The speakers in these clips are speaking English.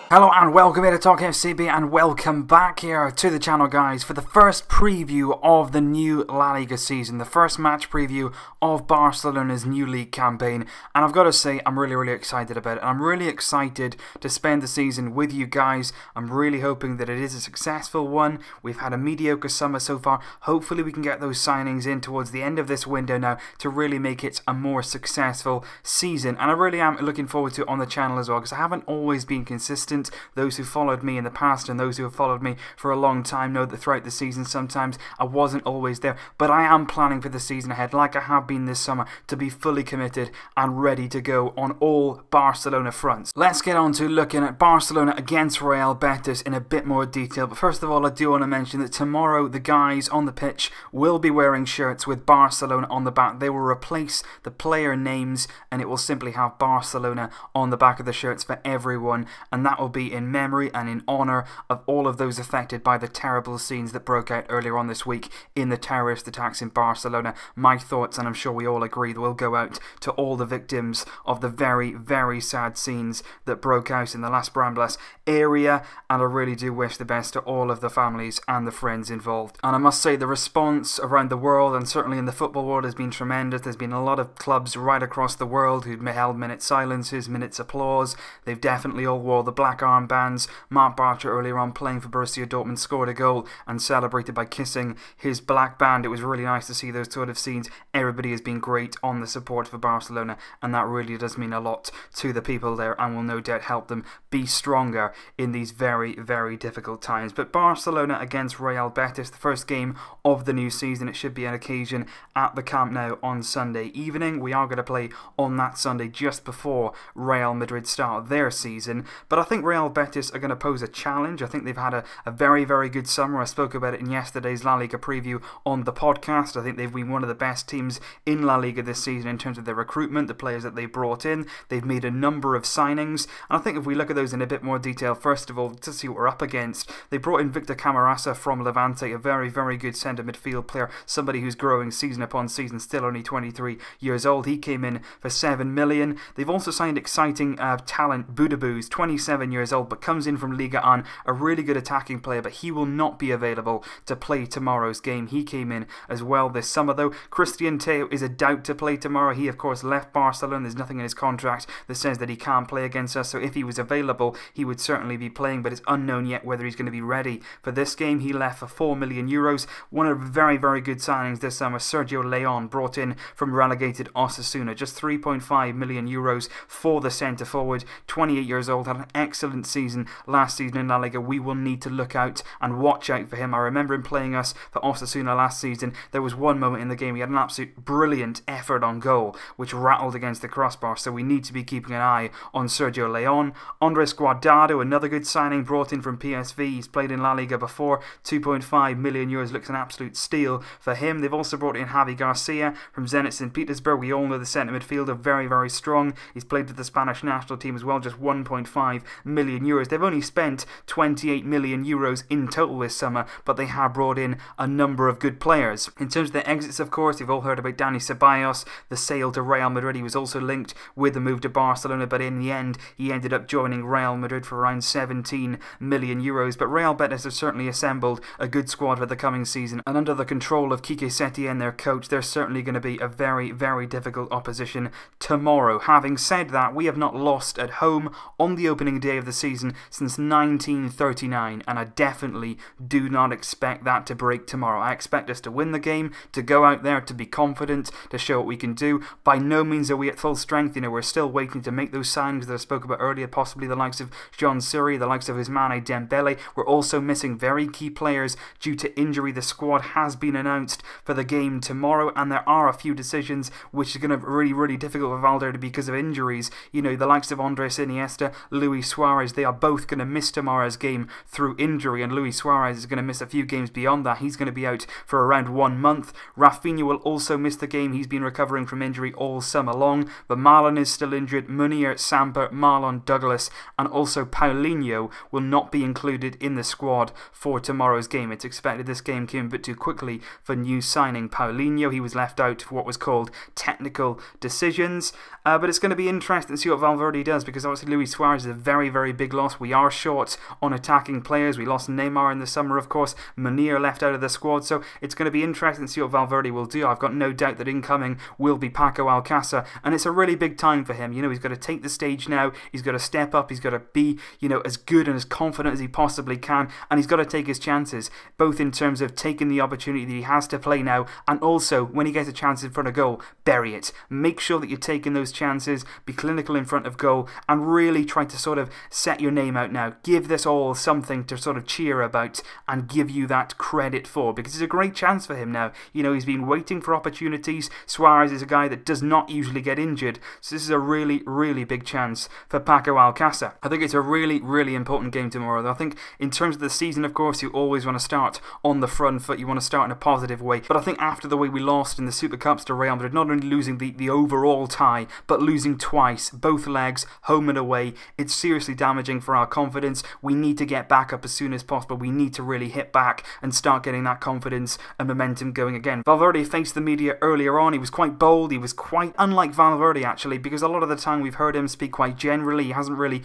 Hello and welcome here to Talk FCB and welcome back here to the channel, guys, for the first preview of the new La Liga season, the first match preview of Barcelona's new league campaign. And I've got to say, I'm really excited about it. I'm really excited to spend the season with you guys. I'm really hoping that it is a successful one. We've had a mediocre summer so far. Hopefully we can get those signings in towards the end of this window now to really make it a more successful season. And I really am looking forward to it on the channel as well, because I haven't always been consistent. Those who followed me in the past and those who have followed me for a long time know that throughout the season sometimes I wasn't always there, but I am planning for the season ahead, like I have been this summer, to be fully committed and ready to go on all Barcelona fronts. Let's get on to looking at Barcelona against Real Betis in a bit more detail, but first of all I do want to mention that tomorrow the guys on the pitch will be wearing shirts with Barcelona on the back. They will replace the player names and it will simply have Barcelona on the back of the shirts for everyone, and that will be in memory and in honour of all of those affected by the terrible scenes that broke out earlier on this week in the terrorist attacks in Barcelona. My thoughts, and I'm sure we all agree, will go out to all the victims of the very sad scenes that broke out in the Las Ramblas area, and I really do wish the best to all of the families and the friends involved. And I must say the response around the world, and certainly in the football world, has been tremendous. There's been a lot of clubs right across the world who've held minute silences, minutes applause. They've definitely all wore the black armbands. Marc Bartra earlier on, playing for Borussia Dortmund, scored a goal and celebrated by kissing his black band. It was really nice to see those sort of scenes. Everybody has been great on the support for Barcelona, and that really does mean a lot to the people there and will no doubt help them be stronger in these very difficult times. But Barcelona against Real Betis, the first game of the new season. It should be an occasion at the Camp Nou on Sunday evening. We are going to play on that Sunday just before Real Madrid start their season, but I think Real Betis are going to pose a challenge. I think they've had a very good summer. I spoke about it in yesterday's La Liga preview on the podcast. I think they've been one of the best teams in La Liga this season in terms of their recruitment, the players that they brought in. They've made a number of signings, and I think if we look at those in a bit more detail, first of all, to see what we're up against, they brought in Victor Camarasa from Levante, a very good centre midfield player, somebody who's growing season upon season, still only 23 years old. He came in for 7 million. They've also signed exciting talent Boudebouz, 27 years old, but comes in from Liga, a really good attacking player, but he will not be available to play tomorrow's game. He came in as well this summer though. Christian Teo is a doubt to play tomorrow. He of course left Barcelona. There's nothing in his contract that says that he can't play against us, so if he was available he would certainly be playing, but it's unknown yet whether he's going to be ready for this game. He left for 4 million euros. One of the very good signings this summer, Sergio Leon, brought in from relegated Osasuna, just 3.5 million euros for the centre forward, 28 years old, had an excellent season last season in La Liga. We will need to look out and watch out for him. I remember him playing us for Osasuna last season. There was one moment in the game he had an absolute brilliant effort on goal which rattled against the crossbar, so we need to be keeping an eye on Sergio Leon. Andres Guardado, another good signing, brought in from PSV. He's played in La Liga before. 2.5 million euros, looks an absolute steal for him. They've also brought in Javi Garcia from Zenit St. Petersburg. We all know the centre midfielder, very strong. He's played for the Spanish national team as well, just 1.5 million euros. They've only spent 28 million euros in total this summer, but they have brought in a number of good players. In terms of the exits, of course, you've all heard about Dani Ceballos, the sale to Real Madrid. He was also linked with the move to Barcelona, but in the end he ended up joining Real Madrid for around 17 million euros. But Real Betis have certainly assembled a good squad for the coming season, and under the control of Quique Setien, their coach, they're certainly going to be a very difficult opposition tomorrow. Having said that, we have not lost at home on the opening day of the season since 1939, and I definitely do not expect that to break tomorrow. I expect us to win the game, to go out there, to be confident, to show what we can do. By no means are we at full strength. You know, we're still waiting to make those signings that I spoke about earlier, possibly the likes of John Siri, the likes of Ousmane Dembele. We're also missing very key players due to injury. The squad has been announced for the game tomorrow, and there are a few decisions which are going to be really difficult for Valverde because of injuries. You know, the likes of Andres Iniesta, Luis Suarez, they are both going to miss tomorrow's game through injury, and Luis Suarez is going to miss a few games beyond that. He's going to be out for around 1 month. Rafinha will also miss the game. He's been recovering from injury all summer long. But Marlon is still injured. Munir, Samper, Marlon, Douglas, and also Paulinho will not be included in the squad for tomorrow's game. It's expected this game came a bit too quickly for new signing Paulinho. He was left out for what was called technical decisions. But it's going to be interesting to see what Valverde does, because obviously Luis Suarez is a very very big loss. We are short on attacking players. We lost Neymar in the summer, of course. Munir left out of the squad, so it's going to be interesting to see what Valverde will do. I've got no doubt that incoming will be Paco Alcácer, and it's a really big time for him. You know, he's got to take the stage now. He's got to step up. He's got to be, you know, as good and as confident as he possibly can, and he's got to take his chances, both in terms of taking the opportunity that he has to play now, and also when he gets a chance in front of goal, bury it. Make sure that you're taking those chances, be clinical in front of goal, and really try to sort of set your name out now. Give this all something to sort of cheer about and give you that credit for, because it's a great chance for him now. You know, he's been waiting for opportunities. Suarez is a guy that does not usually get injured, so this is a really, really big chance for Paco Alcácer. I think it's a really, really important game tomorrow, though. I think in terms of the season, of course, you always want to start on the front foot. You want to start in a positive way, but I think after the way we lost in the Super Cups to Real Madrid, not only losing the overall tie, but losing twice, both legs, home and away, it's seriously damaging for our confidence. We need to get back up as soon as possible. We need to really hit back and start getting that confidence and momentum going again. Valverde faced the media earlier on. He was quite bold. He was quite unlike Valverde, actually, because a lot of the time we've heard him speak quite generally. He hasn't really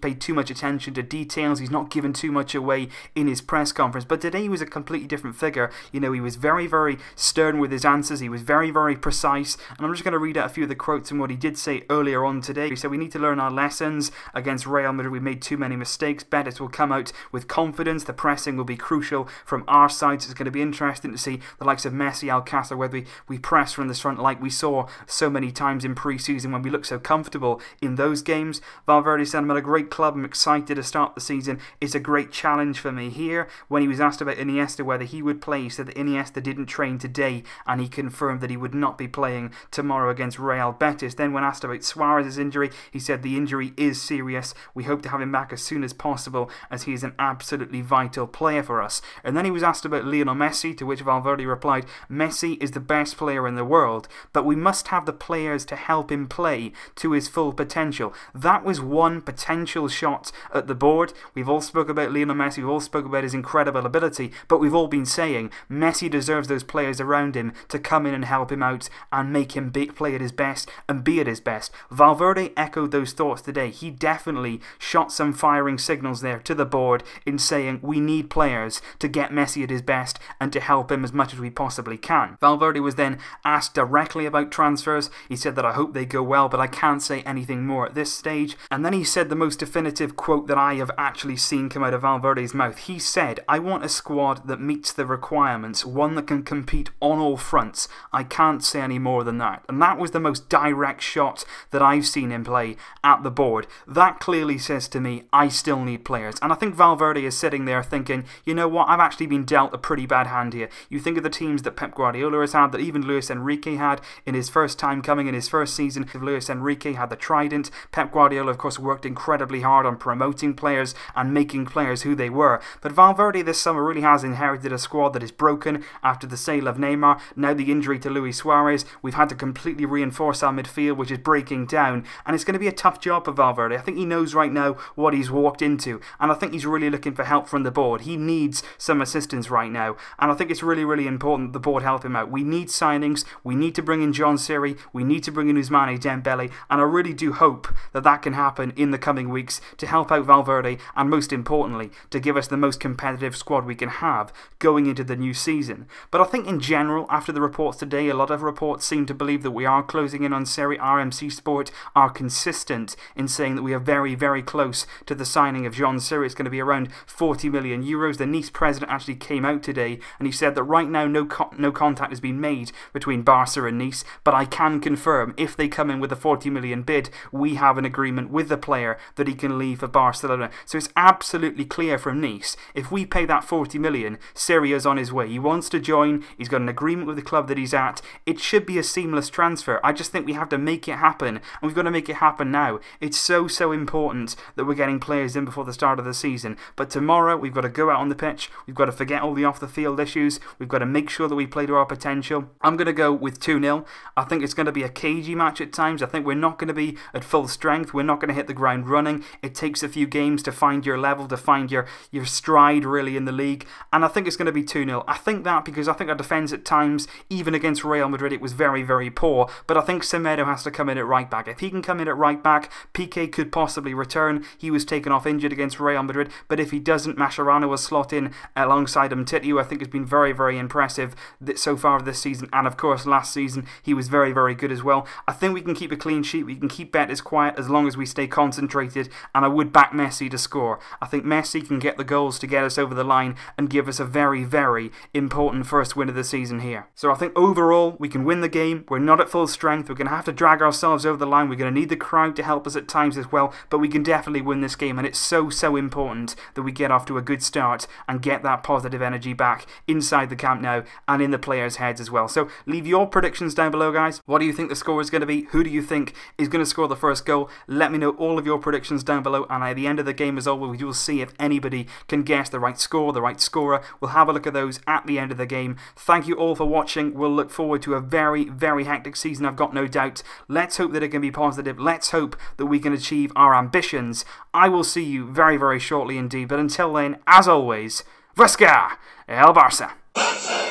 paid too much attention to details. He's not given too much away in his press conference, but today he was a completely different figure. You know, he was very, very stern with his answers. He was very, very precise, and I'm just going to read out a few of the quotes from what he did say earlier on today. He said, "We need to learn our lessons against Real Madrid. We made too many mistakes. Betis will come out with confidence. The pressing will be crucial from our side, so it's going to be interesting to see the likes of Messi, Alcácer, whether we press from the front like we saw so many times in pre-season when we looked so comfortable in those games." Valverde said, "I'm at a great club. I'm excited to start the season. It's a great challenge for me here." When he was asked about Iniesta, whether he would play, he said that Iniesta didn't train today, and he confirmed that he would not be playing tomorrow against Real Betis. Then when asked about Suarez's injury, he said the injury is serious. "We hope to have him back as soon as possible, as he is an absolutely vital player for us." And then he was asked about Lionel Messi, to which Valverde replied, "Messi is the best player in the world, but we must have the players to help him play to his full potential." That was one potential shot at the board. We've all spoke about Lionel Messi, we've all spoke about his incredible ability, but we've all been saying Messi deserves those players around him to come in and help him out and make him play at his best and be at his best. Valverde echoed those thoughts today. He definitely shot some firing signals there to the board in saying we need players to get Messi at his best and to help him as much as we possibly can. Valverde was then asked directly about transfers. He said that I hope they go well, but I can't say anything more at this stage. And then he said the most definitive quote that I have actually seen come out of Valverde's mouth. He said, "I want a squad that meets the requirements, one that can compete on all fronts. I can't say any more than that." And that was the most direct shot that I've seen him play at the board. That clearly says to me, I still need players. And I think Valverde is sitting there thinking, you know what, I've actually been dealt a pretty bad hand here. You think of the teams that Pep Guardiola has had, that even Luis Enrique had in his first time coming in his first season. Luis Enrique had the trident. Pep Guardiola, of course, worked incredibly hard on promoting players and making players who they were. But Valverde this summer really has inherited a squad that is broken after the sale of Neymar. Now the injury to Luis Suarez. We've had to completely reinforce our midfield, which is breaking down. And it's going to be a tough job for Valverde. I think he knows right now what he's walked into. And I think he's really looking for help from the board. He needs some assistance right now. And I think it's really, really important that the board help him out. We need signings. We need to bring in John Siri. We need to bring in Ousmane Dembele. And I really do hope that that can happen in the coming weeks to help out Valverde and, most importantly, to give us the most competitive squad we can have going into the new season. But I think in general, after the reports today, a lot of reports seem to believe that we are closing in on Siri. RMC Sport are consistent in saying that we are very, very close to the signing of John Siri. It's going to be around 40 million euros. The Nice president actually came out today and he said that right now no contact has been made between Barca and Nice, but I can confirm if they come in with a 40 million bid, we have an agreement with the player that he can leave for Barcelona. So it's absolutely clear from Nice, if we pay that 40 million, Siri is on his way. He wants to join, he's got an agreement with the club that he's at. It should be a seamless transfer. I just think we have to make it happen, and we've got to make it happen now. It's so important that we're getting players in before the start of the season. But tomorrow, we've got to go out on the pitch, we've got to forget all the off-the-field issues, we've got to make sure that we play to our potential. I'm going to go with 2-0. I think it's going to be a cagey match at times. I think we're not going to be at full strength. We're not going to hit the ground running. It takes a few games to find your level, to find your stride really in the league. And I think it's going to be 2-0. I think that because I think our defence at times, even against Real Madrid, it was very, very poor. But I think Semedo has to come in at right back. If he can come in at right back, Piqué could possibly eventually return. He was taken off injured against Real Madrid, but if he doesn't, Mascherano will slot in alongside Umtiti, who I think has been very, very impressive so far this season, and of course last season he was very, very good as well. I think we can keep a clean sheet, we can keep Betis quiet as long as we stay concentrated, and I would back Messi to score. I think Messi can get the goals to get us over the line and give us a very, very important first win of the season here. So I think overall we can win the game. We're not at full strength, we're going to have to drag ourselves over the line, we're going to need the crowd to help us at times as well, but we can definitely win this game, and it's so, so important that we get off to a good start and get that positive energy back inside the Camp Nou and in the players' heads as well. So leave your predictions down below, guys. What do you think the score is going to be? Who do you think is going to score the first goal? Let me know all of your predictions down below, and at the end of the game as always, we will see if anybody can guess the right score, the right scorer. We'll have a look at those at the end of the game. Thank you all for watching. We'll look forward to a very, very hectic season, I've got no doubt. Let's hope that it can be positive. Let's hope that we can achieve our ambitions. I will see you very, very shortly indeed, but until then, as always, Visca el Barça!